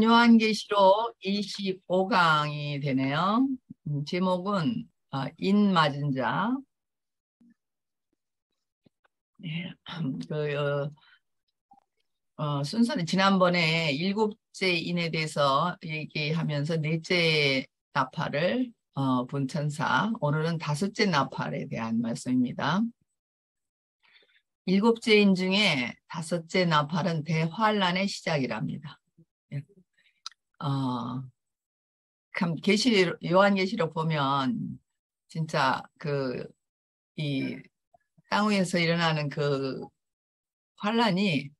요한계시록 25강이 되네요. 제목은 인 맞은 자. 네. 순서는 지난번에 일곱째 인에 대해서 얘기하면서 넷째 나팔을 분 천사, 오늘은 다섯째 나팔에 대한 말씀입니다. 일곱째 인 중에 다섯째 나팔은 대환란의 시작이랍니다. 참 요한계시록 보면 진짜 이 땅 위에서 일어나는 그 환란이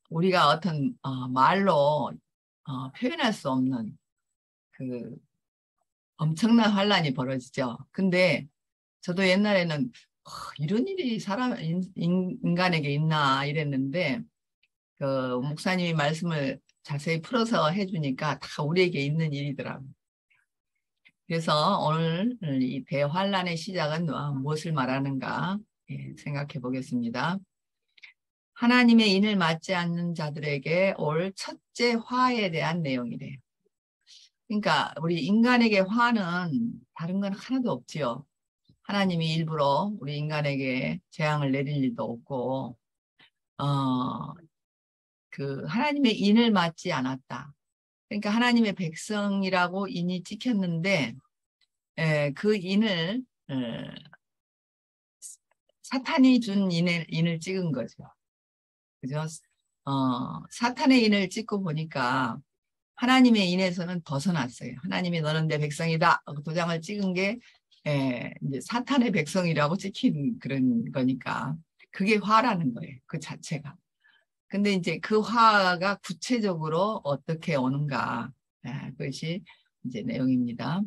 우리가 어떤 말로 표현할 수 없는 그 엄청난 환란이 벌어지죠. 근데 저도 옛날에는 이런 일이 인간에게 있나 이랬는데 그 목사님이 말씀을 자세히 풀어서 해주니까 다 우리에게 있는 일이더라고요. 그래서 오늘 이 대환란의 시작은 무엇을 말하는가 생각해 보겠습니다. 하나님의 인을 맞지 않는 자들에게 올 첫째 화에 대한 내용이래요. 그러니까 우리 인간에게 화는 다른 건 하나도 없지요. 하나님이 일부러 우리 인간에게 재앙을 내릴 일도 없고 하나님의 인을 맞지 않았다. 그러니까 하나님의 백성이라고 인이 찍혔는데 그 인을 사탄이 준 인을 찍은 거죠. 그죠? 사탄의 인을 찍고 보니까 하나님의 인에서는 벗어났어요. 하나님이 너는 내 백성이다. 도장을 찍은 게 이제 사탄의 백성이라고 찍힌 그런 거니까 그게 화라는 거예요. 그 자체가. 근데 이제 그 화가 구체적으로 어떻게 오는가, 그것이 이제 내용입니다.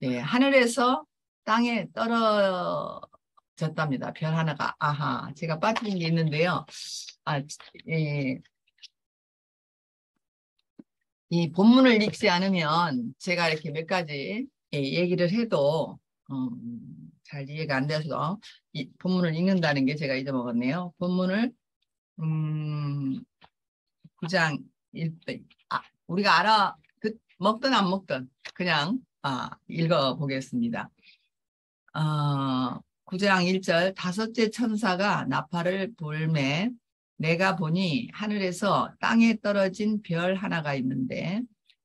하늘에서 땅에 떨어졌답니다. 별 하나가. 제가 빠뜨린 게 있는데요. 이 본문을 읽지 않으면 제가 이렇게 몇 가지 얘기를 해도 잘 이해가 안 돼서 이 본문을 읽는다는 게 제가 잊어먹었네요. 본문을 9장 1배 우리가 먹든 안 먹든 그냥 읽어보겠습니다. 9장 1절 다섯째 천사가 나팔을 불매 내가 보니 하늘에서 땅에 떨어진 별 하나가 있는데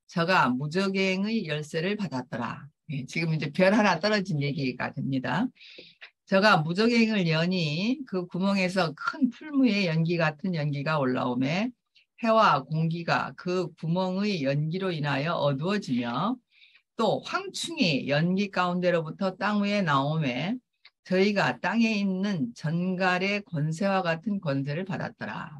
저가 무저갱의 열쇠를 받았더라. 지금 이제 별 하나 떨어진 얘기가 됩니다. 저가 무저갱을 여니 그 구멍에서 큰 풀무의 연기 같은 연기가 올라오매 해와 공기가 그 구멍의 연기로 인하여 어두워지며 또 황충이 연기 가운데로부터 땅 위에 나오매 저희가 땅에 있는 전갈의 권세와 같은 권세를 받았더라.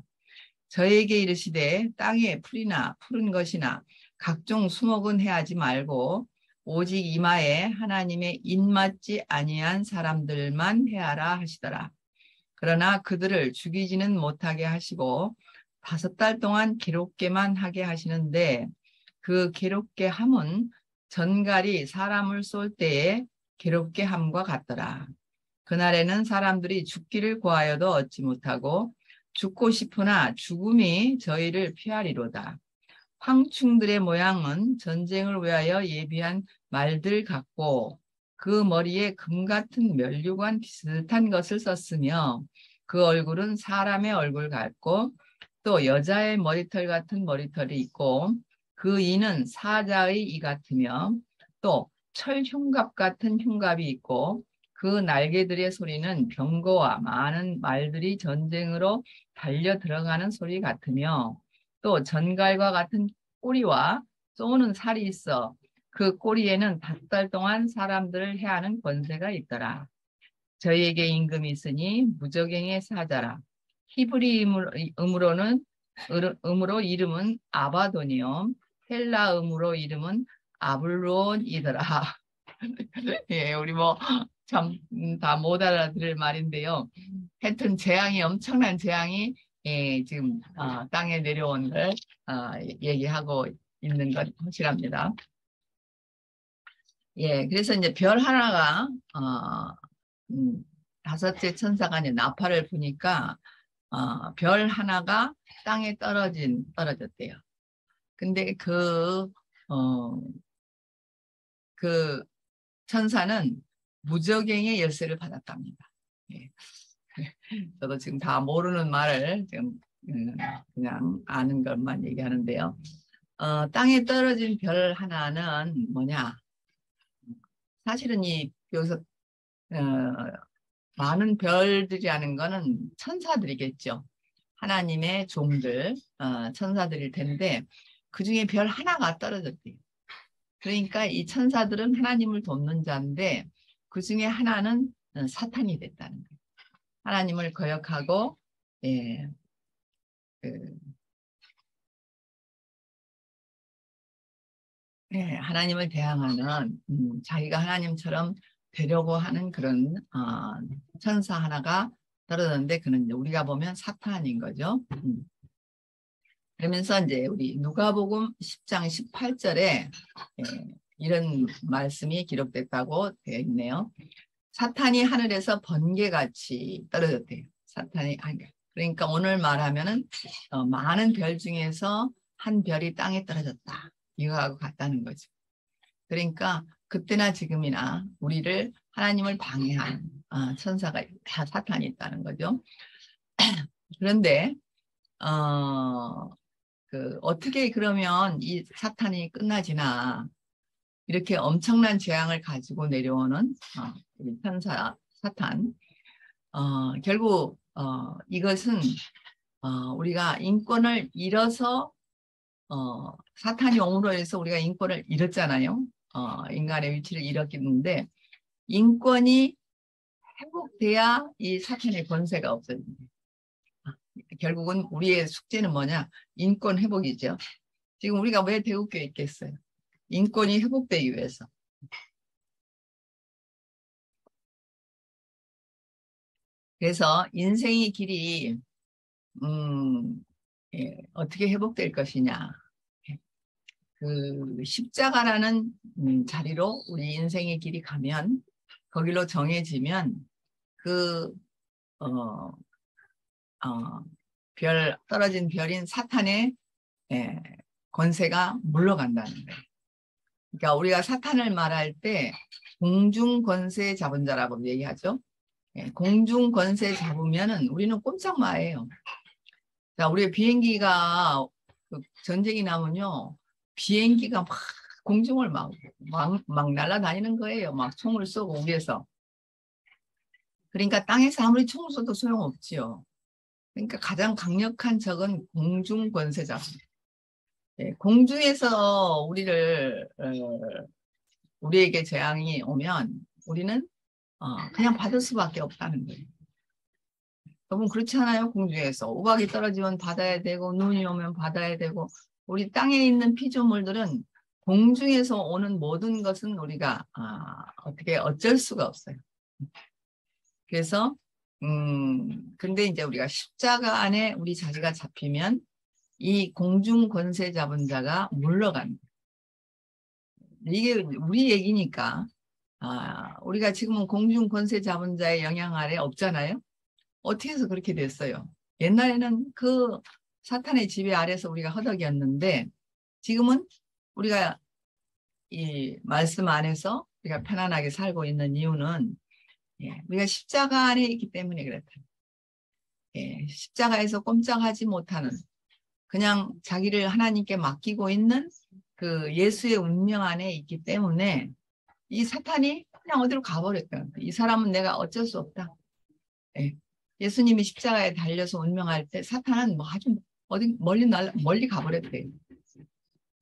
저에게 이르시되 땅에 풀이나 푸른 것이나 각종 수목은 해하지 말고 오직 이마에 하나님의 인맞지 아니한 사람들만 해하라 하시더라. 그러나 그들을 죽이지는 못하게 하시고 5달 동안 괴롭게만 하게 하시는데 그 괴롭게 함은 전갈이 사람을 쏠 때에 괴롭게 함과 같더라. 그날에는 사람들이 죽기를 구하여도 얻지 못하고 죽고 싶으나 죽음이 저희를 피하리로다. 황충들의 모양은 전쟁을 위하여 예비한 말들 같고 그 머리에 금 같은 면류관 비슷한 것을 썼으며 그 얼굴은 사람의 얼굴 같고 또 여자의 머리털 같은 머리털이 있고 그 이는 사자의 이 같으며 또 철흉갑 같은 흉갑이 있고 그 날개들의 소리는 병거와 많은 말들이 전쟁으로 달려 들어가는 소리 같으며 또 전갈과 같은 꼬리와 쏘는 살이 있어 그 꼬리에는 5달 동안 사람들을 해하는 권세가 있더라. 저희에게 임금이 있으니 무저갱의 사자라. 히브리 음으로 이름은 아바돈이요 헬라 음으로 이름은 아블론이더라. 예, 우리 참 다 못 알아들을 말인데요. 하여튼 엄청난 재앙이 지금 땅에 내려온 걸 얘기하고 있는 것 확실합니다. 그래서 이제 별 하나가 다섯째 천사가 이제 나팔을 부니까 별 하나가 땅에 떨어졌대요. 근데 어, 그 천사는 무저갱의 열쇠를 받았답니다. 예. 저도 지금 다 모르는 말을 지금 그냥 아는 것만 얘기하는데요. 땅에 떨어진 별 하나는 뭐냐? 사실은 여기서 많은 별들이라는 거는 천사들이겠죠. 하나님의 종들, 천사들일 텐데 그 중에 별 하나가 떨어졌대요. 그러니까 이 천사들은 하나님을 돕는 자인데 그 중에 하나는 사탄이 됐다는 거예요. 하나님을 거역하고 예, 그, 예, 하나님을 대항하는 자기가 하나님처럼 되려고 하는 그런 천사 하나가 떨어졌는데 그는 우리가 보면 사탄인 거죠. 그러면서 이제 우리 누가복음 10장 18절에 이런 말씀이 기록됐다고 되어 있네요. 사탄이 하늘에서 번개같이 떨어졌대요. 사탄이 그러니까 오늘 말하면은 많은 별 중에서 한 별이 땅에 떨어졌다. 이거하고 같다는 거죠. 그러니까 그때나 지금이나 우리를 하나님을 방해하는 천사가 다 사탄이 있다는 거죠. 그런데 어떻게 그러면 이 사탄이 끝나지나 이렇게 엄청난 재앙을 가지고 내려오는 우리 천사 사탄 결국 이것은 우리가 인권을 잃어서 사탄이 옴으로 해서 우리가 인권을 잃었잖아요. 인간의 위치를 잃었겠는데 인권이 회복돼야 이 사탄의 권세가 없어집니다. 결국은 우리의 숙제는 뭐냐? 인권 회복이죠. 지금 우리가 왜 대국교에 있겠어요? 인권이 회복되기 위해서. 그래서 인생의 길이 어떻게 회복될 것이냐. 그 십자가라는 자리로 우리 인생의 길이 가면 거기로 정해지면 그 떨어진 별인 사탄의 권세가 물러간다는 거예요. 그러니까 우리가 사탄을 말할 때 공중 권세 잡은 자라고 얘기하죠. 공중 권세 잡으면은 우리는 꼼짝마예요. 자, 우리의 비행기가 전쟁이 나면요, 비행기가 막 공중을 막 날아다니는 거예요. 막 총을 쏘고 위에서. 그러니까 땅에서 아무리 총을 쏘도 소용없지요. 그러니까 가장 강력한 적은 공중 권세자입니다. 공중에서 우리에게 재앙이 오면 우리는 그냥 받을 수밖에 없다는 거예요. 여러분 그렇지 않아요? 공중에서 우박이 떨어지면 받아야 되고 눈이 오면 받아야 되고 우리 땅에 있는 피조물들은 공중에서 오는 모든 것은 우리가 어떻게 어쩔 수가 없어요. 그래서 근데 이제 우리가 십자가 안에 우리 자리가 잡히면 이 공중 권세 잡은 자가 물러간다. 이게 우리 얘기니까 우리가 지금은 공중 권세 잡은 자의 영향 아래 없잖아요. 어떻게 해서 그렇게 됐어요? 옛날에는 그 사탄의 지배 아래서 우리가 허덕이었는데 지금은 우리가 이 말씀 안에서 우리가 편안하게 살고 있는 이유는 우리가 십자가 안에 있기 때문에 그렇다. 십자가에서 꼼짝하지 못하는 그냥 자기를 하나님께 맡기고 있는 그 예수의 운명 안에 있기 때문에 이 사탄이 그냥 어디로 가버렸다. 이 사람은 내가 어쩔 수 없다. 예수님이 십자가에 달려서 운명할 때 사탄은 뭐 아주 어디 멀리 가버렸대요.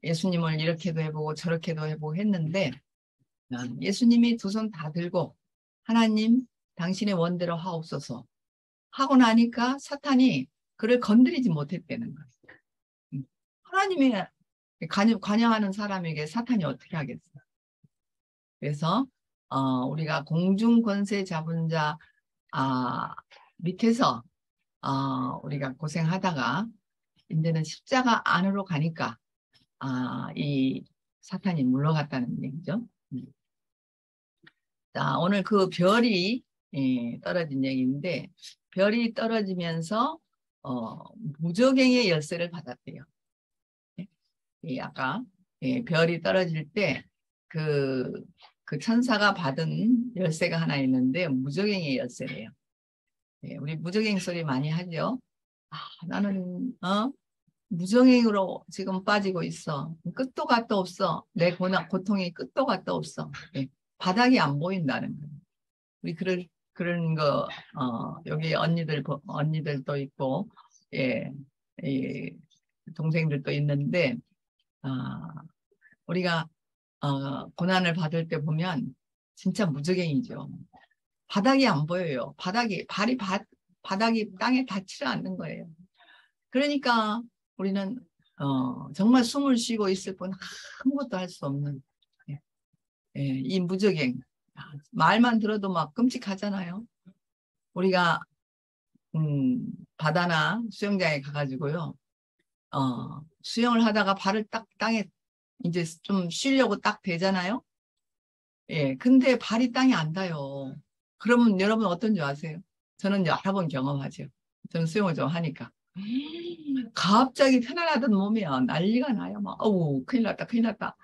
예수님을 이렇게도 해보고 저렇게도 해보고 했는데 예수님이 두 손 다 들고 하나님 당신의 원대로 하옵소서 하고 나니까 사탄이 그를 건드리지 못했다는 거예요. 하나님이 관여하는 사람에게 사탄이 어떻게 하겠어요? 그래서 우리가 공중 권세 잡은 자 밑에서 우리가 고생하다가 이제는 십자가 안으로 가니까 이 사탄이 물러갔다는 얘기죠. 자, 오늘 그 별이 떨어진 얘기인데 별이 떨어지면서 무적행의 열쇠를 받았대요. 아까 별이 떨어질 때 그 천사가 받은 열쇠가 하나 있는데 무적행의 열쇠래요. 우리 무적행 소리 많이 하죠. 나는 무적행으로 지금 빠지고 있어. 끝도 갓도 없어. 내 고통이 끝도 갓도 없어. 바닥이 안 보인다는 거예요. 우리 그런 거 여기 언니들도 있고 동생들도 있는데 우리가 고난을 받을 때 보면 진짜 무적행이죠. 바닥이 안 보여요. 바닥이 땅에 닿지를 않는 거예요. 그러니까 우리는 정말 숨을 쉬고 있을 뿐 아무것도 할 수 없는 이 무적행. 말만 들어도 막 끔찍하잖아요. 우리가 바다나 수영장에 가가지고요. 수영을 하다가 발을 딱 땅에 이제 좀 쉬려고 딱 대잖아요. 근데 발이 땅에 안 닿아요. 그러면 여러분 어떤 줄 아세요? 저는 여러 번 경험하죠. 저는 수영을 좀 하니까. 갑자기 편안하던 몸이야. 난리가 나요. 막, 어우, 큰일 났다, 큰일 났다.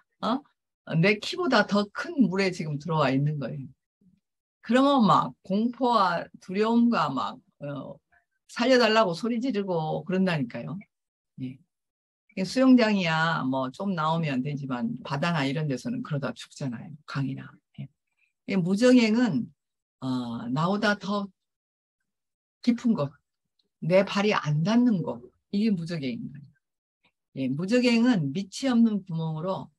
내 키보다 더 큰 물에 지금 들어와 있는 거예요. 그러면 막 공포와 두려움과 막, 살려달라고 소리 지르고 그런다니까요. 수영장이야 뭐 좀 나오면 되지만 바다나 이런 데서는 그러다 죽잖아요. 강이나. 무정행은 나보다 더 깊은 곳, 내 발이 안 닿는 곳, 이게 무적행인 거예요. 무적행은 밑이 없는 구멍으로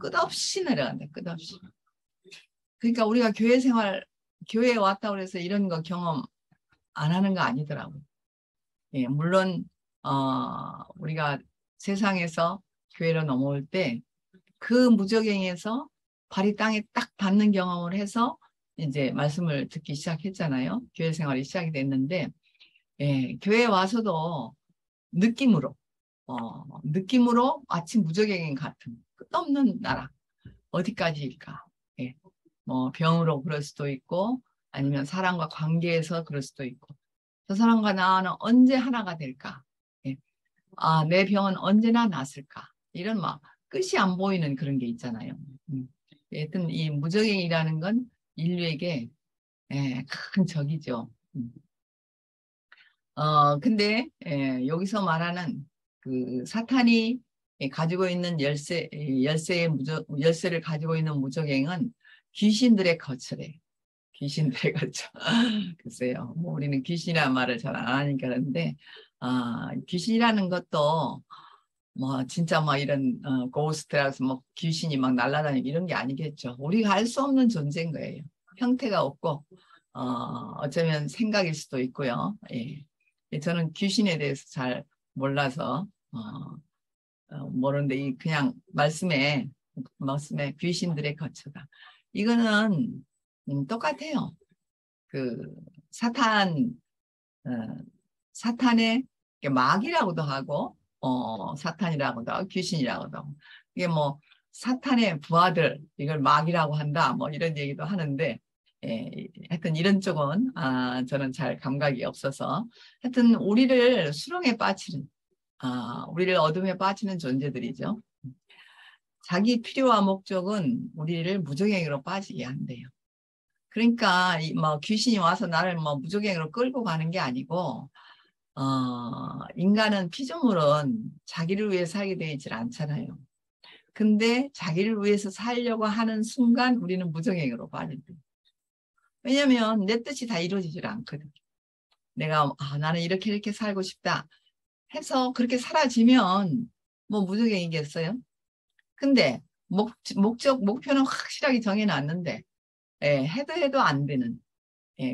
끝없이 내려간다. 끝없이. 그러니까 우리가 교회에 왔다 그래서 이런 거 경험 안 하는 거 아니더라고요. 물론 우리가 세상에서 교회로 넘어올 때 그 무적행에서 발이 땅에 딱 닿는 경험을 해서 이제 말씀을 듣기 시작했잖아요. 교회 생활이 시작이 됐는데 교회에 와서도 느낌으로 마치 무적행 같은 끝없는 나라 어디까지일까? 뭐 병으로 그럴 수도 있고 아니면 사람과 관계에서 그럴 수도 있고 저 사람과 나는 언제 하나가 될까? 내 병은 언제나 낫을까? 이런 막 끝이 안 보이는 그런 게 있잖아요. 하여튼 이 무적행이라는 건 인류에게 큰 적이죠. 근데 여기서 말하는 그 사탄이 가지고 있는 열쇠를 가지고 있는 무적행은 귀신들의 거처래. 귀신들의 거처. 글쎄요. 뭐 우리는 귀신이라는 말을 잘 안 하니까 그런데 귀신이라는 것도 뭐 진짜 뭐 이런 고스트라서 뭐 귀신이 막 날아다니고 이런 게 아니겠죠. 우리가 알 수 없는 존재인 거예요. 형태가 없고 어쩌면 생각일 수도 있고요. 저는 귀신에 대해서 잘 몰라서 모르는데 그냥 말씀에 귀신들의 거처다. 이거는 똑같아요. 그 사탄 어, 사탄의 마귀라고도 하고 사탄이라고도 하고 귀신이라고도 하고 이게 뭐 사탄의 부하들 이걸 마귀라고 한다 뭐 이런 얘기도 하는데 하여튼 이런 쪽은 저는 잘 감각이 없어서 하여튼 우리를 수렁에 빠지는 우리를 어둠에 빠지는 존재들이죠. 자기 필요와 목적은 우리를 무적행으로 빠지게 한대요. 그러니까 뭐 귀신이 와서 나를 뭐 무적행으로 끌고 가는 게 아니고 인간은 피조물은 자기를 위해 살게 되어 있질 않잖아요. 근데 자기를 위해서 살려고 하는 순간 우리는 무적행으로 빠진대. 왜냐면 내 뜻이 다 이루어지질 않거든. 내가 나는 이렇게 살고 싶다 해서 그렇게 사라지면 뭐 무적행이겠어요? 근데 목표는 확실하게 정해놨는데 해도 안 되는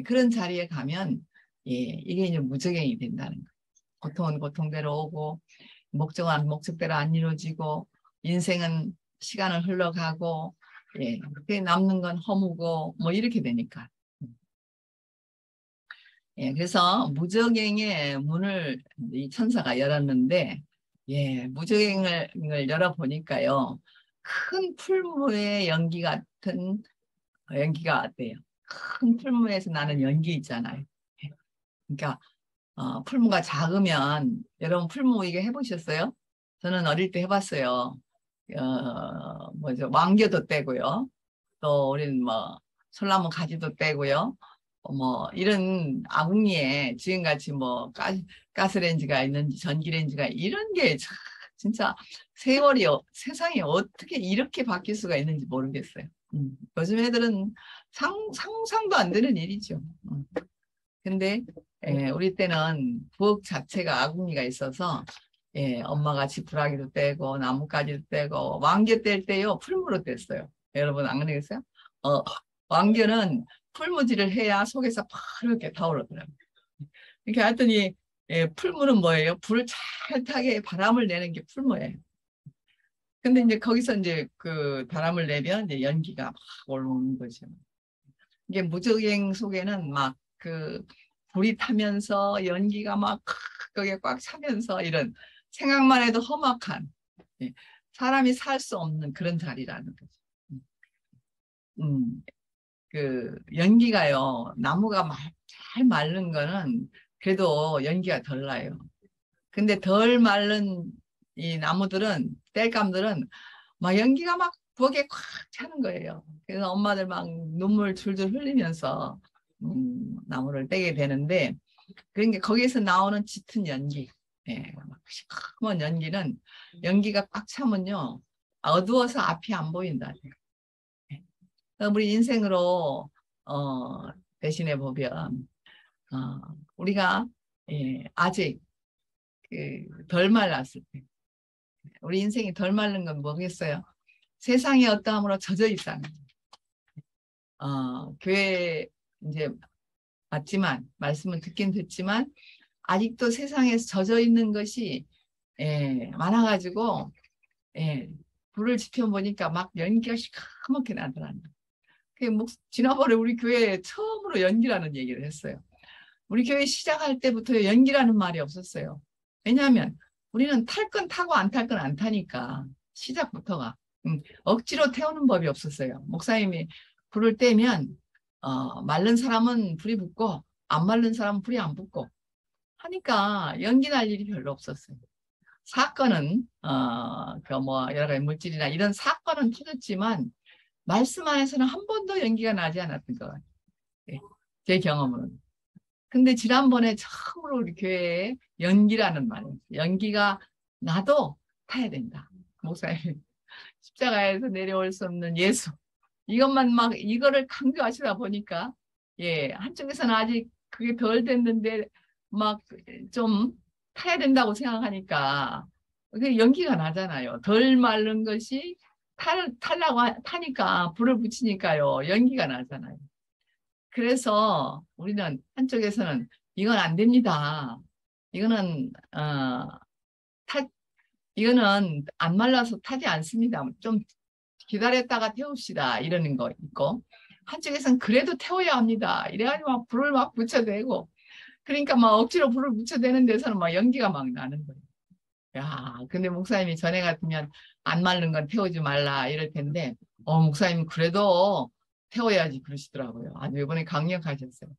그런 자리에 가면 이게 이제 무적행이 된다는 거예요. 고통은 고통대로 오고 목적은 목적대로 안 이루어지고 인생은 시간을 흘러가고 그렇게 남는 건 허무고 뭐 이렇게 되니까 그래서 무적행의 문을 이 천사가 열었는데 무적행을 열어보니까요 큰 풀무의 연기 같은 연기가 왔대요. 큰 풀무에서 나는 연기 있잖아요. 그러니까 풀무가 작으면 여러분 풀무 이게 해보셨어요? 저는 어릴 때 해봤어요. 뭐죠? 왕겨도 떼고요. 또 우리는 뭐 솔나무 가지도 떼고요. 뭐 이런 아궁이에 지금같이 뭐 가스레인지가 있는지 전기레인지가 이런 게 진짜 세상이 어떻게 이렇게 바뀔 수가 있는지 모르겠어요. 요즘 애들은 상상도 안 되는 일이죠. 근데 우리 때는 부엌 자체가 아궁이가 있어서 엄마가 지푸라기도 떼고 나뭇가지도 떼고 왕겨 뗄 때요 풀무로 뗐어요. 여러분 안 그러겠어요? 왕겨는 풀무질을 해야 속에서 파랗게 타오르더라고요. 이렇게 하더니 풀무는 뭐예요? 불을 잘 타게 바람을 내는 게 풀무예요. 근데 이제 거기서 이제 그 바람을 내면 이제 연기가 막 올라오는 거죠. 이게 무적행 속에는 막 그 불이 타면서 연기가 막 거기에 꽉 차면서 이런 생각만 해도 험악한 사람이 살 수 없는 그런 자리라는 거죠. 음, 그 연기가요 나무가 잘 마른 거는 그래도 연기가 덜 나요. 근데 덜 마른 이 나무들은 땔감들은 막 연기가 막 부엌에 꽉 차는 거예요. 그래서 엄마들 막 눈물 줄줄 흘리면서 나무를 떼게 되는데 그러니까 거기에서 나오는 짙은 연기, 막 시커먼 연기는 연기가 꽉 차면요 어두워서 앞이 안 보인다. 우리 인생으로 대신해 보면 우리가 아직 덜 말랐을 때 우리 인생이 덜 마른 건 뭐겠어요? 세상의 어떠함으로 젖어 있다는 교회 이제 맞지만 말씀을 듣긴 듣지만 아직도 세상에서 젖어 있는 것이 많아가지고 불을 지펴보니까 막 연기가 시커멓게 나더라고요. 지난번에 우리 교회에 처음으로 연기라는 얘기를 했어요. 우리 교회 시작할 때부터 연기라는 말이 없었어요. 왜냐하면 우리는 탈 건 타고 안 탈 건 안 타니까 시작부터가 억지로 태우는 법이 없었어요. 목사님이 불을 떼면 마른 사람은 불이 붙고 안 마른 사람은 불이 안 붙고 하니까 연기 날 일이 별로 없었어요. 사건은 뭐 여러 가지 물질이나 이런 사건은 터졌지만 말씀 안에서는 한 번도 연기가 나지 않았던 것 같아요. 제 경험은. 근데 지난번에 처음으로 우리 교회에 연기라는 말이 있어요. 연기가 나도 타야 된다. 목사님 십자가에서 내려올 수 없는 예수. 이것만 막 이거를 강조하시다 보니까 한쪽에서는 아직 그게 덜 됐는데 막 좀 타야 된다고 생각하니까 그게 연기가 나잖아요. 덜 마른 것이 타니까 불을 붙이니까요. 연기가 나잖아요. 그래서 우리는 한쪽에서는 이건 안 됩니다. 이거는 이거는 안 말라서 타지 않습니다. 좀 기다렸다가 태웁시다 이러는 거 있고 한쪽에서는 그래도 태워야 합니다. 이래가지고 막 불을 막 붙여대고 그러니까 막 억지로 불을 붙여대는 데서는 막 연기가 막 나는 거예요. 야, 근데 목사님이 전에 같으면 안 마른 건 태우지 말라 이럴 텐데 목사님 그래도 태워야지 그러시더라고요. 아주 이번에 강력하셨어요.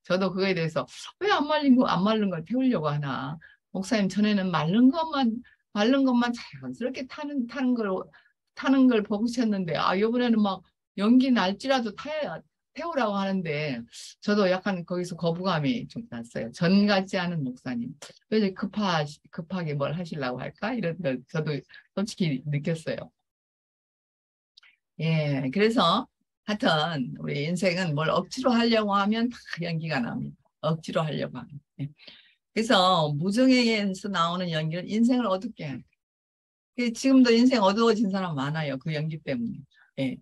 저도 그거에 대해서 왜 안 마른 걸 태우려고 하나. 목사님 전에는 마른 것만 자연스럽게 타는 걸 보셨는데 이번에는 막 연기 날지라도 태우라고 하는데 저도 약간 거기서 거부감이 좀 났어요. 전 같지 않은 목사님. 왜 급하게 뭘 하시려고 할까? 이런 걸 저도 솔직히 느꼈어요. 그래서 하여튼 우리 인생은 뭘 억지로 하려고 하면 다 연기가 납니다. 억지로 하려고 하면. 그래서 무정에서 나오는 연기는 인생을 어둡게 해요. 지금도 인생 어두워진 사람 많아요. 그 연기 때문에.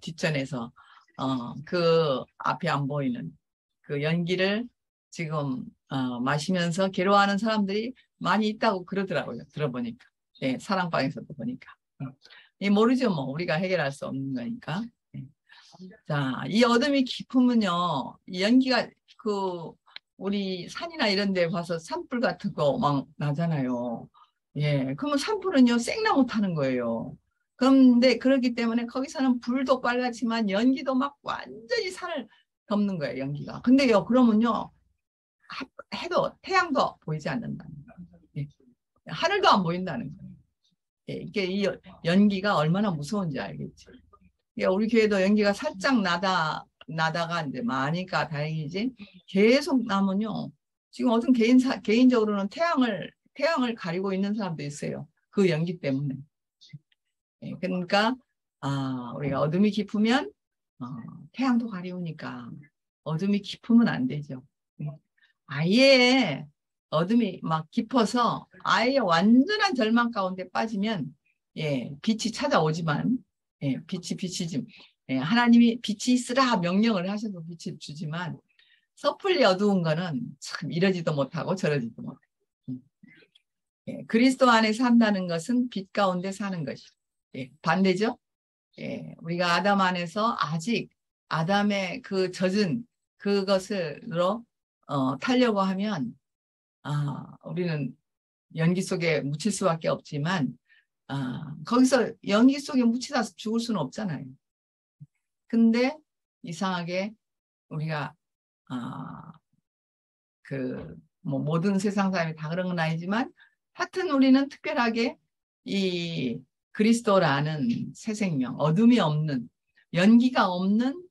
뒷전에서 그 앞이 안 보이는 그 연기를 지금 마시면서 괴로워하는 사람들이 많이 있다고 그러더라고요. 들어보니까. 사랑방에서도 보니까. 모르죠. 뭐 우리가 해결할 수 없는 거니까. 자, 이 어둠이 깊으면요. 이 연기가 우리 산이나 이런 데 봐서 산불 같은 거 막 나잖아요. 그러면 산불은요, 생나무 타는 거예요. 그런데 그렇기 때문에 거기서는 불도 빨갛지만 연기도 막 완전히 산을 덮는 거예요, 연기가. 근데요, 그러면요, 해도 태양도 보이지 않는다는 거예요. 예. 하늘도 안 보인다는 거예요. 예. 이게 이 연기가 얼마나 무서운지 알겠지. 예. 우리 교회도 연기가 살짝 나다가 이제 많으니까 다행이지. 계속 나면요. 지금 어떤 개인적으로는 태양을 가리고 있는 사람도 있어요. 그 연기 때문에. 예. 그러니까 우리가 어둠이 깊으면 태양도 가리우니까 어둠이 깊으면 안 되죠. 아예 어둠이 막 깊어서 아예 완전한 절망 가운데 빠지면 예, 빛이 찾아오지만 예, 빛이지 예, 하나님이 빛이 있으라 명령을 하셔서 빛을 주지만 섣불리 어두운 거는 참 이러지도 못하고 저러지도 못해요. 예, 그리스도 안에 산다는 것은 빛 가운데 사는 것이죠. 예, 반대죠? 예, 우리가 아담 안에서 아직 아담의 그 젖은 그것으로 타려고 하면 우리는 연기 속에 묻힐 수밖에 없지만 거기서 연기 속에 묻히다 죽을 수는 없잖아요. 근데 이상하게 우리가 뭐 모든 세상 사람이 다 그런 건 아니지만 하여튼 우리는 특별하게 이 그리스도라는 새 생명, 어둠이 없는 연기가 없는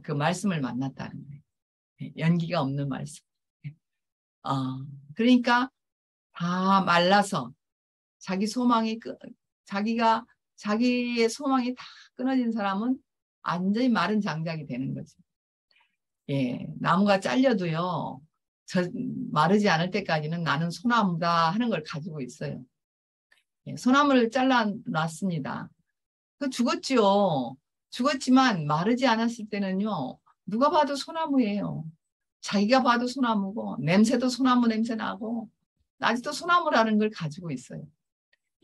그 말씀을 만났다는 거예요. 연기가 없는 말씀. 그러니까 다 말라서 자기의 소망이 다 끊어진 사람은 완전히 마른 장작이 되는 거죠. 예, 나무가 잘려도요, 마르지 않을 때까지는 나는 소나무다 하는 걸 가지고 있어요. 예, 소나무를 잘라놨습니다. 그 죽었지요. 죽었지만 마르지 않았을 때는요, 누가 봐도 소나무예요. 자기가 봐도 소나무고, 냄새도 소나무 냄새 나고, 아직도 소나무라는 걸 가지고 있어요.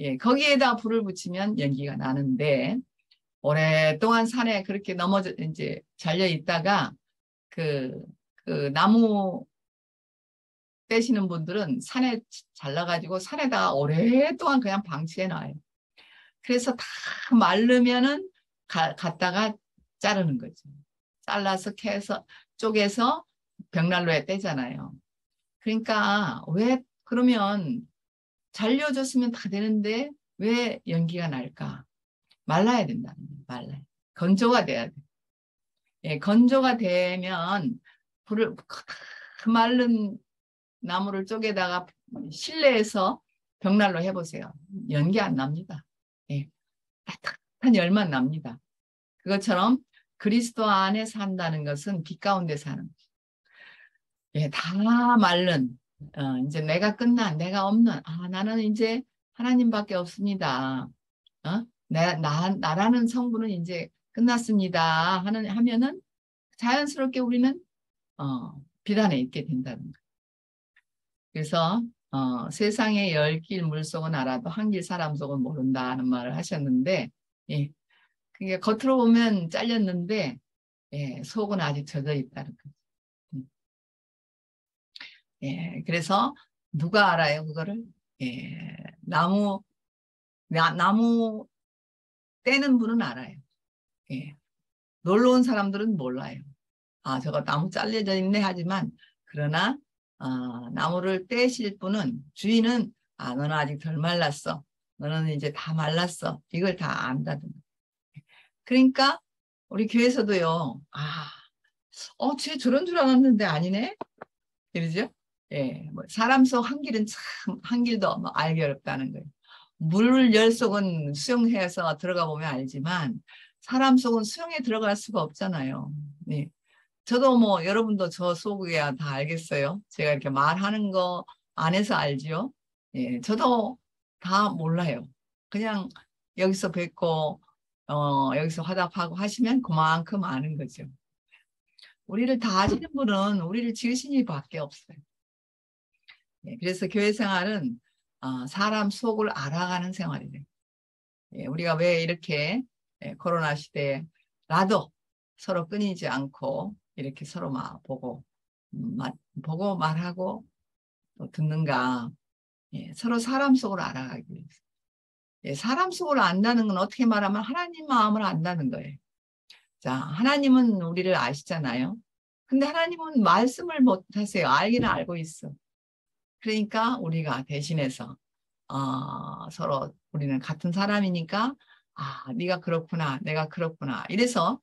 예, 거기에다 불을 붙이면 연기가 나는데, 오랫동안 산에 그렇게 이제 잘려 있다가, 그 나무 떼시는 분들은 산에 잘라가지고 산에다가 오랫동안 그냥 방치해 놔요. 그래서 다 마르면은 갖다가 자르는 거죠. 잘라서 캐서 쪼개서 벽난로에 떼잖아요. 그러니까 왜 그러면 잘려줬으면 다 되는데 왜 연기가 날까? 말라야 된다는 거예요. 말라요. 건조가 돼야 돼. 예, 건조가 되면 그 마른 나무를 쪼개다가 실내에서 벽난로 해보세요. 연기 안 납니다. 예, 따뜻한 열만 납니다. 그것처럼 그리스도 안에 산다는 것은 빛 가운데 사는 거죠. 예, 다 마른 이제 내가 끝난 내가 없는 나는 이제 하나님밖에 없습니다. 나라는 성분은 이제 끝났습니다. 하면은 자연스럽게 우리는 빛 안에 있게 된다는 거예요. 그래서 세상의 10길 물속은 알아도 한 길 사람 속은 모른다는 말을 하셨는데 예, 그게 겉으로 보면 잘렸는데 예, 속은 아직 젖어 있다는 거죠. 예, 그래서 누가 알아요 그거를? 예, 나무 떼는 분은 알아요. 예, 놀러 온 사람들은 몰라요. 저거 나무 잘려져 있네 하지만 그러나 나무를 떼실 분은 주인은 너는 아직 덜 말랐어. 너는 이제 다 말랐어. 이걸 다 안다든. 그러니까 우리 교회에서도요. 쟤 저런 줄 알았는데 아니네. 그러죠? 예, 뭐 사람 속 한 길은 참 한 길도 뭐 알기 어렵다는 거예요. 물 열 속은 수영해서 들어가 보면 알지만 사람 속은 수영에 들어갈 수가 없잖아요. 네. 저도 뭐 여러분도 저 속이야 다 알겠어요. 제가 이렇게 말하는 거 안에서 알죠. 예, 저도 다 몰라요. 그냥 여기서 뵙고 여기서 화답하고 하시면 그만큼 아는 거죠. 우리를 다 아시는 분은 우리를 지으신 이밖에 없어요. 예, 그래서 교회 생활은 사람 속을 알아가는 생활이래요. 예, 우리가 왜 이렇게 코로나 시대라도 서로 끊이지 않고 이렇게 서로 보고 말하고 또 듣는가. 예, 서로 사람 속을 알아가기 위해서. 예, 사람 속을 안다는 건 어떻게 말하면 하나님 마음을 안다는 거예요. 자, 하나님은 우리를 아시잖아요. 근데 하나님은 말씀을 못 하세요. 알기는 알고 있어. 그러니까 우리가 대신해서 서로 우리는 같은 사람이니까 네가 그렇구나, 내가 그렇구나. 이래서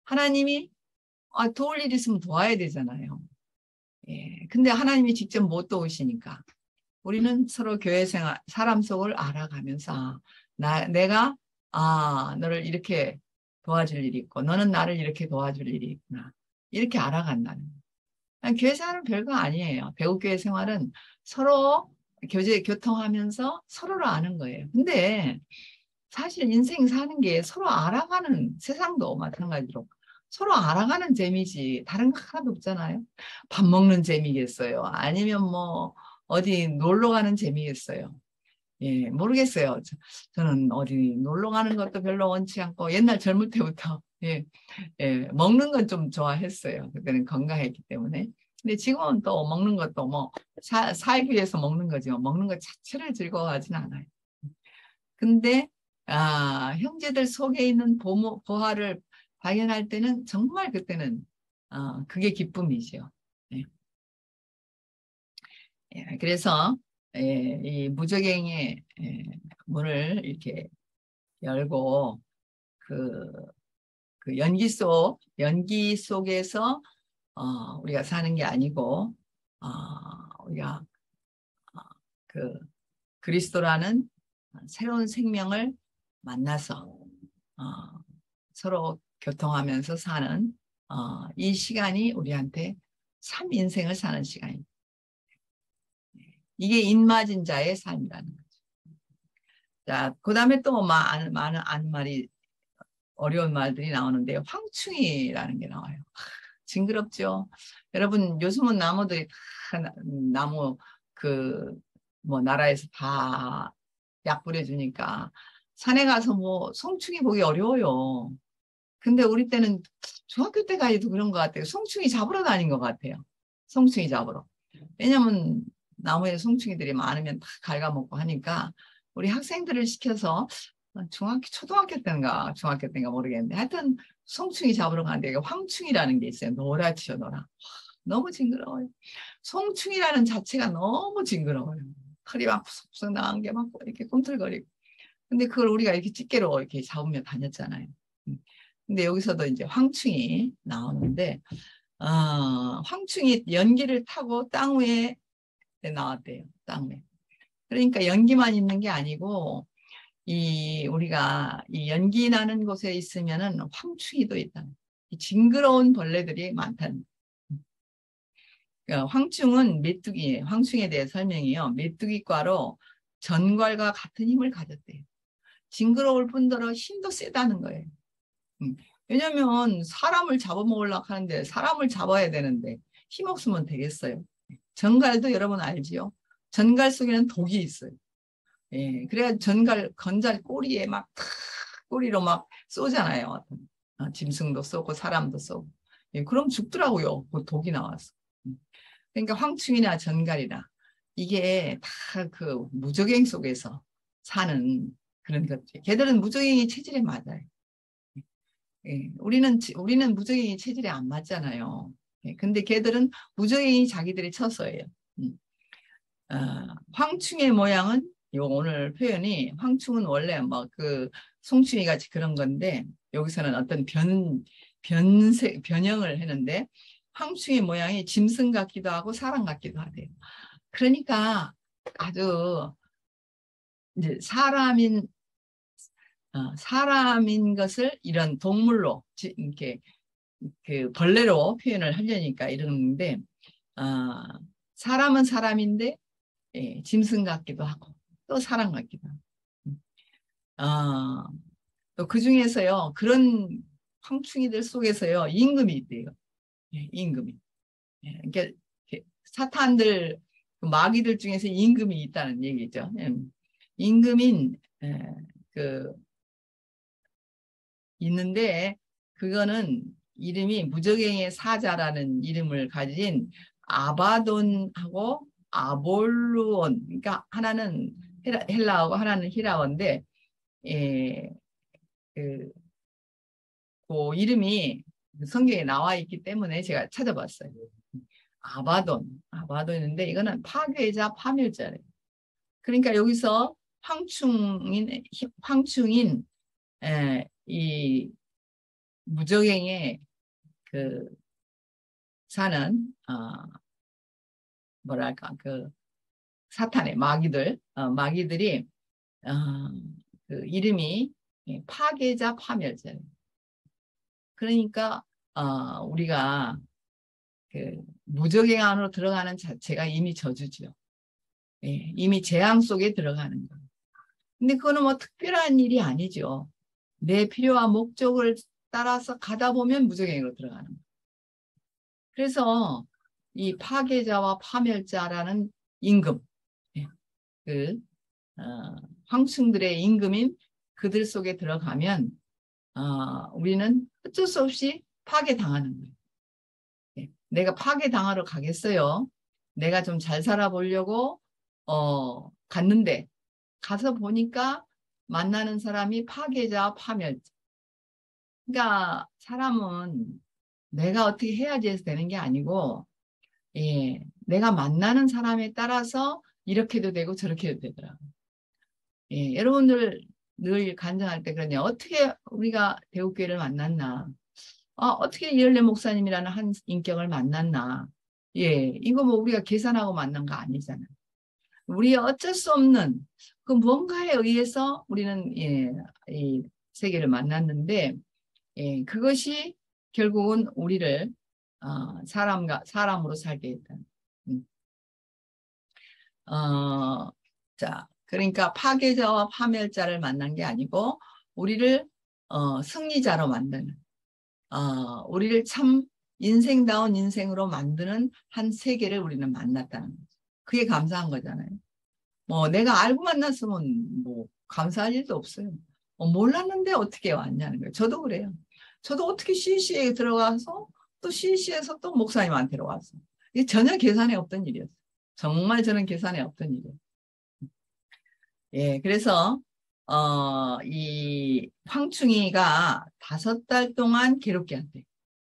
하나님이 도울 일 있으면 도와야 되잖아요. 예. 근데 하나님이 직접 못 도우시니까 우리는 서로 교회 생활, 사람 속을 알아가면서 내가 너를 이렇게 도와줄 일이 있고 너는 나를 이렇게 도와줄 일이 있구나. 이렇게 알아간다는 거예요. 교회 생활은 별거 아니에요. 배우교회 생활은 서로 교통하면서 서로를 아는 거예요. 근데 사실 인생 사는 게 서로 알아가는, 세상도 마찬가지로 서로 알아가는 재미지 다른 거 하나도 없잖아요. 밥 먹는 재미겠어요? 아니면 뭐 어디 놀러 가는 재미겠어요? 예, 모르겠어요. 저는 어디 놀러 가는 것도 별로 원치 않고 옛날 젊을 때부터 먹는 건 좀 좋아했어요. 그때는 건강했기 때문에. 근데 지금은 또 먹는 것도 뭐 살기 위해서 먹는 거지만 먹는 것 자체를 즐거워하진 않아요. 근데 형제들 속에 있는 보화를 발견할 때는 정말 그때는 그게 기쁨이죠. 예. 예, 그래서 이 무적행의 문을 이렇게 열고 그, 그 연기 속에서 우리가 사는 게 아니고 우리가 그 그리스도라는 새로운 생명을 만나서 서로 교통하면서 사는 이 시간이 우리한테 참 인생을 사는 시간입니다. 이게 인마진 자의 삶이라는 거죠. 자, 그 다음에 또 많은 말이 어려운 말들이 나오는데 황충이라는 게 나와요. 징그럽죠. 여러분 요즘은 나무들이 다 나무 뭐 나라에서 다 약 뿌려주니까 산에 가서 뭐 송충이 보기 어려워요. 근데 우리 때는 중학교 때까지도 그런 것 같아요. 송충이 잡으러 다닌 것 같아요. 송충이 잡으러. 왜냐면 나무에 송충이들이 많으면 다 갉아먹고 하니까 우리 학생들을 시켜서 초등학교 때인가 모르겠는데 하여튼 송충이 잡으러 가는데 황충이라는 게 있어요. 노랗죠, 노라. 너무 징그러워요. 송충이라는 자체가 너무 징그러워요. 털이 막 푸석푸석 나간 게 막 이렇게 꿈틀거리고. 근데 그걸 우리가 이렇게 집게로 이렇게 잡으며 다녔잖아요. 근데 여기서도 이제 황충이 나오는데, 황충이 연기를 타고 땅 위에 나왔대요. 땅 위에. 그러니까 연기만 있는 게 아니고, 우리가 이 연기 나는 곳에 있으면은 황충이도 있다. 징그러운 벌레들이 많다는. 황충은 메뚜기, 황충에 대해 설명이요. 메뚜기과로 전갈과 같은 힘을 가졌대요. 징그러울 뿐더러 힘도 세다는 거예요. 왜냐면 사람을 잡아먹으려고 하는데 사람을 잡아야 되는데 힘 없으면 되겠어요. 전갈도 여러분 알지요? 전갈 속에는 독이 있어요. 예, 그래야 건잘 꼬리에 꼬리로 막 쏘잖아요. 짐승도 쏘고 사람도 쏘고. 예, 그럼 죽더라고요. 그 독이 나와서. 그러니까 황충이나 전갈이나 이게 다 그 무적행 속에서 사는 그런 것들. 걔들은 무적행이 체질에 맞아요. 예, 우리는 무적행이 체질에 안 맞잖아요. 예, 근데 걔들은 무적행이 자기들이 쳐서예요. 황충의 모양은 오늘 표현이 황충은 원래 뭐 그 송충이 같이 그런 건데 여기서는 어떤 변형을 했는데 황충의 모양이 짐승 같기도 하고 사람 같기도 하대요. 그러니까 아주 이제 사람인 것을 이런 동물로 이렇게 그 벌레로 표현을 하려니까 이러는데 사람은 사람인데 짐승 같기도 하고 또 사람 같기도 하고 또 그 중에서요 그런 황충이들 속에서요 임금이 있대요. 임금이. 그러니까 사탄들 마귀들 중에서 임금이 있다는 얘기죠. 임금인 그 있는데 그거는 이름이 무적행의 사자라는 이름을 가진 아바돈하고 아볼루온, 그러니까 하나는 헬라어고 하나는 히라어인데 그 이름이 성경에 나와 있기 때문에 제가 찾아봤어요. 아바돈인데 이거는 파괴자, 파멸자래요. 그러니까 여기서 황충인 이 무적행에 그 사는 뭐랄까 그 사탄의 마귀들이 그 이름이 파괴자, 파멸자예요. 그러니까 우리가 그 무적행 안으로 들어가는 자체가 이미 저주죠. 예, 이미 재앙 속에 들어가는 거예요. 근데 그거는 뭐 특별한 일이 아니죠. 내 필요와 목적을 따라서 가다 보면 무적행으로 들어가는 거예요. 그래서 이 파괴자와 파멸자라는 임금, 예, 그 황충들의 임금인 그들 속에 들어가면 우리는 어쩔 수 없이 파괴당하는 거예요. 예, 내가 파괴당하러 가겠어요. 내가 좀 잘 살아보려고 갔는데 가서 보니까 만나는 사람이 파괴자, 파멸자. 그러니까 사람은 내가 어떻게 해야지 해서 되는 게 아니고 예, 내가 만나는 사람에 따라서 이렇게도 되고 저렇게도 되더라고요. 예, 여러분들 늘 간증할 때 그러냐. 어떻게 우리가 대우교회를 만났나. 어떻게 이열래 목사님이라는 한 인격을 만났나. 예, 이거 뭐 우리가 계산하고 만난 거 아니잖아요. 우리 어쩔 수 없는 그 뭔가에 의해서 우리는 예, 이 세계를 만났는데 예, 그것이 결국은 우리를 사람으로 살게 했다. 자, 그러니까 파괴자와 파멸자를 만난 게 아니고 우리를 승리자로 만드는 우리를 참 인생다운 인생으로 만드는 한 세계를 우리는 만났다는 거죠. 그게 감사한 거잖아요. 뭐 내가 알고 만났으면 뭐 감사할 일도 없어요. 몰랐는데 어떻게 왔냐는 거예요. 저도 그래요. 저도 어떻게 CC에 들어가서 또 CC에서 또 목사님한테로 왔어. 이게 전혀 계산에 없던 일이었어요. 정말 저는 계산에 없던 일이에요. 예, 그래서 이 황충이가 5달 동안 괴롭게 한대.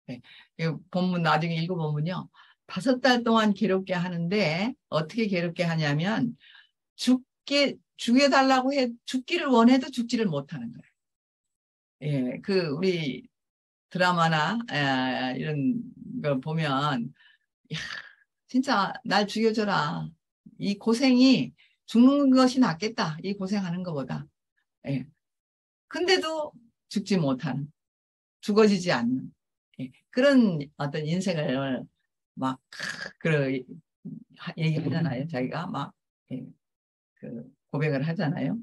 네, 이 본문 나중에 읽어보면요. 5달 동안 괴롭게 하는데 어떻게 괴롭게 하냐면 죽여달라고 죽기를 원해도 죽지를 못하는 거예요. 예, 그 우리 드라마나 이런 걸 보면 야, 진짜 날 죽여줘라. 이 고생이 죽는 것이 낫겠다. 이 고생하는 것보다. 예. 근데도 죽지 못하는, 죽어지지 않는 그런 어떤 인생을 막 얘기하잖아요. 자기가 막 그 고백을 하잖아요.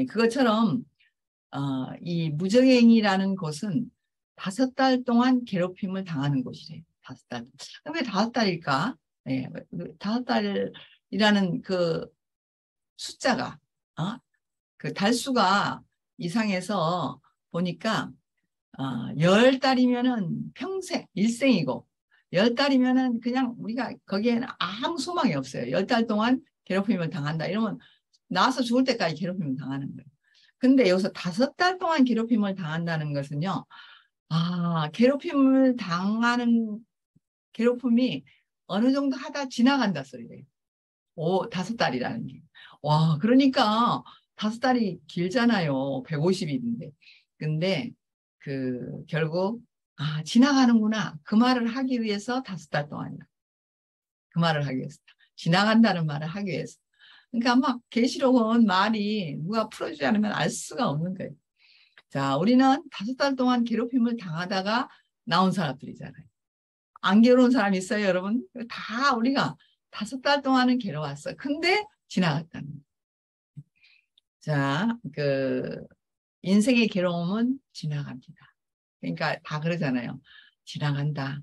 그것처럼 이 무정행이라는 곳은 5달 동안 괴롭힘을 당하는 곳이래요. 5달. 왜 5달일까? 5달이라는 그 숫자가 그 달수가 이상해서 보니까 10달이면은 평생 일생이고 10달이면은 그냥 우리가 거기에는 아무 소망이 없어요. 10달 동안 괴롭힘을 당한다. 이러면 나와서 죽을 때까지 괴롭힘을 당하는 거예요. 근데 여기서 5달 동안 괴롭힘을 당한다는 것은요. 괴롭힘을 당하는 괴롭힘이 어느 정도 하다 지나간다 소리예요. 5달이라는 게. 와, 그러니까 5달이 길잖아요. 150일인데. 근데 결국 지나가는구나. 그 말을 하기 위해서 5달 동안이다. 그 말을 하기 위해서. 지나간다는 말을 하기 위해서. 그러니까 막 계시록은 말이 누가 풀어주지 않으면 알 수가 없는 거예요. 자, 우리는 5달 동안 괴롭힘을 당하다가 나온 사람들이잖아요. 안 괴로운 사람 있어요, 여러분? 다 우리가 5달 동안은 괴로웠어. 근데 지나갔다는 거예요. 자, 인생의 괴로움은 지나갑니다. 그러니까 다 그러잖아요. 지나간다.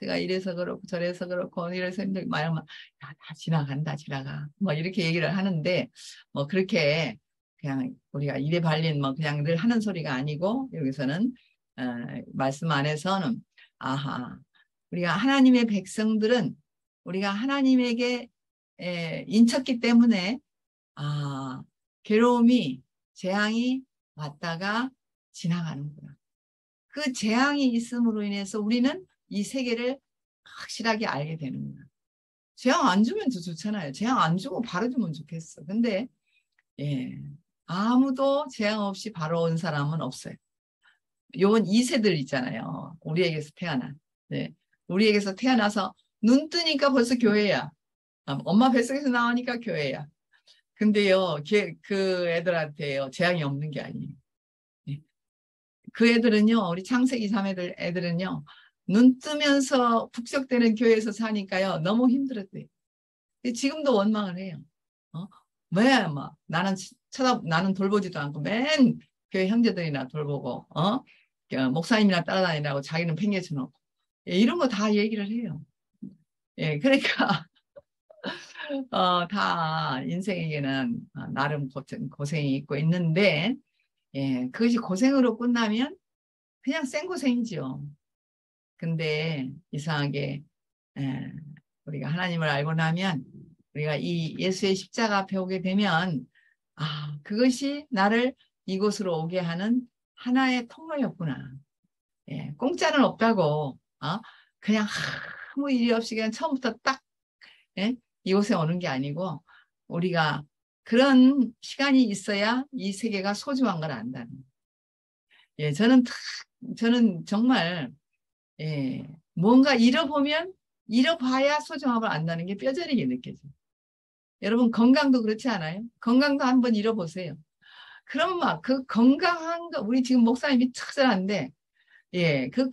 제가 이래서 그렇고 저래서 그렇고 이래서 힘들고 다 지나간다, 지나가. 뭐 이렇게 얘기를 하는데 뭐 그렇게 그냥 우리가 입에 발린 뭐 그냥 늘 하는 소리가 아니고 여기서는 말씀 안에서는 우리가 하나님의 백성들은 우리가 하나님에게 인쳤기 때문에 괴로움이 재앙이 왔다가 지나가는구나. 그 재앙이 있음으로 인해서 우리는 이 세계를 확실하게 알게 되는 거야. 재앙 안 주면 더 좋잖아요. 재앙 안 주고 바로 주면 좋겠어. 근데 예, 아무도 재앙 없이 바로 온 사람은 없어요. 요번 2세들 있잖아요. 우리에게서 태어난. 네. 우리에게서 태어나서 눈 뜨니까 벌써 교회야. 엄마 뱃속에서 나오니까 교회야. 근데요, 그 애들한테요, 재앙이 없는 게 아니에요. 네. 그 애들은요, 우리 창세기 3애들 애들은요, 눈 뜨면서 북적대는 교회에서 사니까요, 너무 힘들었대요. 지금도 원망을 해요. 어? 왜, 막, 나는 돌보지도 않고, 맨 교회 형제들이나 돌보고, 목사님이나 따라다니라고 자기는 팽개쳐놓고, 예, 이런 거 다 얘기를 해요. 예, 그러니까, 다 인생에게는 나름 고생이 있고 있는데, 예, 그것이 고생으로 끝나면 그냥 생고생이죠. 근데 이상하게, 예, 우리가 하나님을 알고 나면 우리가 이 예수의 십자가 앞에 오게 되면 그것이 나를 이곳으로 오게 하는 하나의 통로였구나. 예, 공짜는 없다고. 그냥 아무 일이 없이 그냥 처음부터 딱 예? 이곳에 오는 게 아니고 우리가 그런 시간이 있어야 이 세계가 소중한 걸 안다는. 예, 저는 정말 예, 뭔가 잃어보면 잃어봐야 소중함을 안다는 게 뼈저리게 느껴져요. 여러분 건강도 그렇지 않아요? 건강도 한번 잃어보세요. 그럼 막 그 건강한 거 우리 지금 목사님이 착실한데 예, 그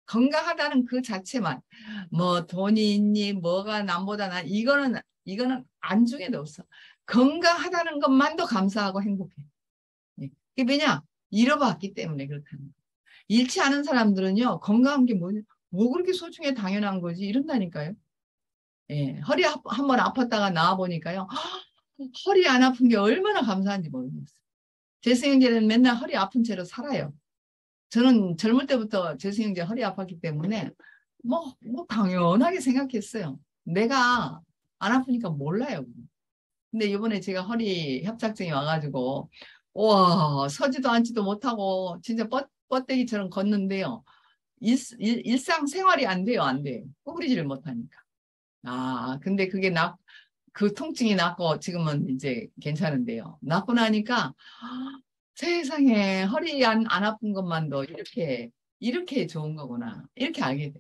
건강하다는 그 자체만 뭐 돈이 있니 뭐가 남보다 이거는 안중에도 없어. 건강하다는 것만도 감사하고 행복해. 예. 그게 왜냐? 잃어봤기 때문에 그렇다는 거. 잃지 않은 사람들은요 건강한 게 뭐 그렇게 소중해 당연한 거지 이런다니까요. 예, 허리 한번 아팠다가 나와 보니까요. 허리 안 아픈 게 얼마나 감사한지 모르겠어요. 제 생일에는 맨날 허리 아픈 채로 살아요. 저는 젊을 때부터 재수형제 허리 아팠기 때문에 뭐 당연하게 생각했어요. 내가 안 아프니까 몰라요. 근데 이번에 제가 허리 협착증이 와가지고 와 서지도 앉지도 못하고 진짜 뻗대기처럼 걷는데요. 일상 생활이 안 돼요. 안 돼요. 구부리지를 못하니까. 근데 그 통증이 낫고 지금은 이제 괜찮은데요. 낫고 나니까 세상에 허리 안 아픈 것만도 이렇게 좋은 거구나. 이렇게 알게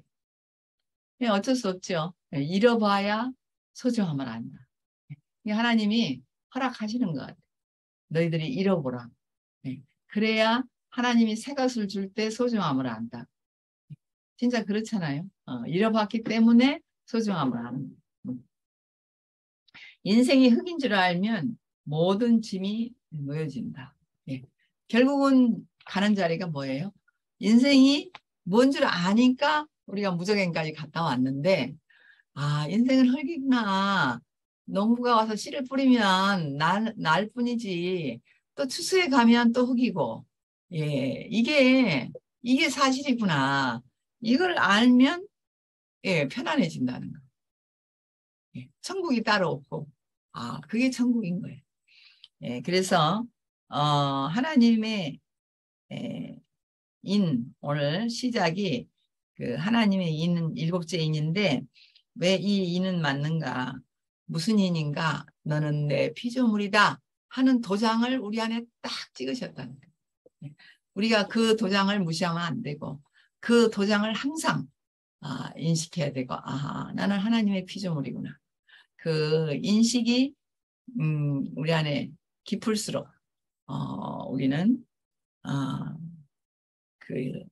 돼. 어쩔 수 없죠. 잃어봐야 소중함을 안다. 하나님이 허락하시는 것 같아요. 너희들이 잃어보라. 그래야 하나님이 새 것을 줄 때 소중함을 안다. 진짜 그렇잖아요. 잃어봤기 때문에 소중함을 아는 거예요. 인생이 흙인 줄 알면 모든 짐이 놓여진다. 예. 결국은 가는 자리가 뭐예요? 인생이 뭔 줄 아니까 우리가 무적행까지 갔다 왔는데 인생은 흙이구나. 농부가 와서 씨를 뿌리면 날 뿐이지 또 추수해 가면 또 흙이고 예, 이게 사실이구나. 이걸 알면 예, 편안해진다는 거. 예, 천국이 따로 없고 그게 천국인 거예요. 예, 그래서 하나님의 예, 오늘 시작이 그 하나님의 인은 일곱째 인인데 왜 이 인은 맞는가? 무슨 인인가? 너는 내 피조물이다 하는 도장을 우리 안에 딱 찍으셨다는 거예요. 예, 우리가 그 도장을 무시하면 안 되고 그 도장을 항상 인식해야 되고 나는 하나님의 피조물이구나. 그 인식이 우리 안에 깊을수록 우리는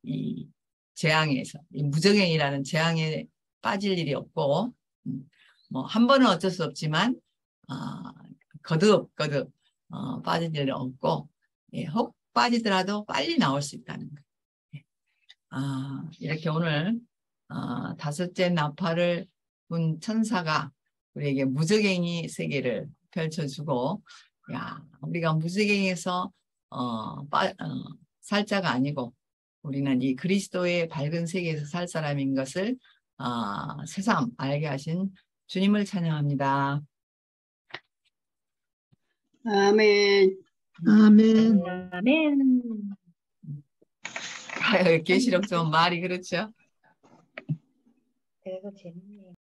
이 재앙에서 이 무적행이라는 재앙에 빠질 일이 없고 뭐 한 번은 어쩔 수 없지만 거듭 빠질 일은 없고 예, 혹 빠지더라도 빨리 나올 수 있다는 거예요. 이렇게 오늘 다섯째 나팔을 분 천사가 우리에게 무적행이 세계를 펼쳐주고 우리가 무적행에서 살 자가 아니고 우리는 이 그리스도의 밝은 세계에서 살 사람인 것을 새삼 알게 하신 주님을 찬양합니다. 아멘. 아멘. 아멘. 계시록 좀 말이 그렇죠. 그래서 재밌네요.